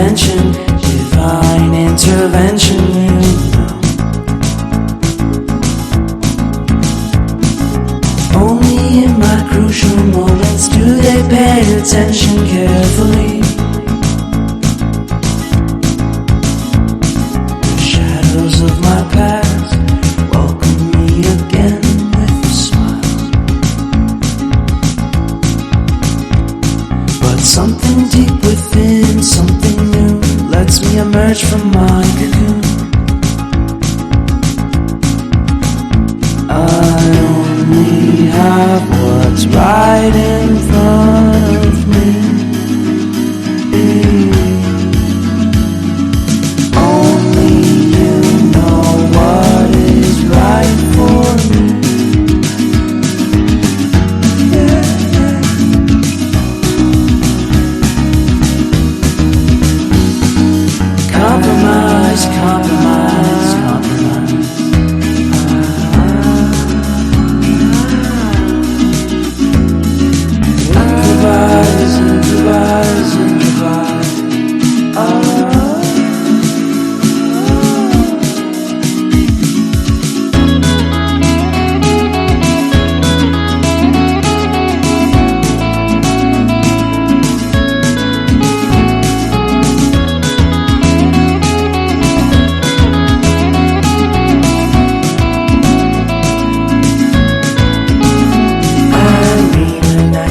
intervention, divine intervention, you know. Only in my crucial moments do they pay attention carefully. The shadows of my past welcome me again with a smile. But something deep within, something new, lets me emerge from my cocoon. I only have what's right in front of me. Only you know what is right for me. Compromise, compromise, compromise. Improvise, improvise, improvise.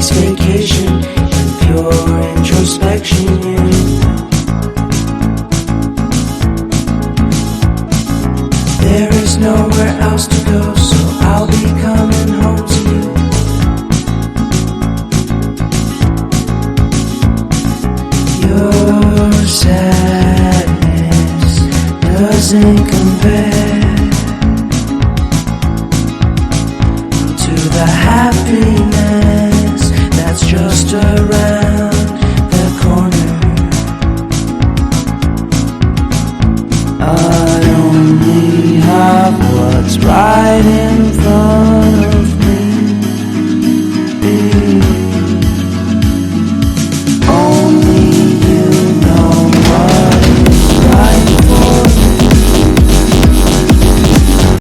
Vacation and pure introspection, you know. There is nowhere else to go, so I'll be coming home to you. Your sadness doesn't compare to the happiness that's just around the corner. I only have what's right in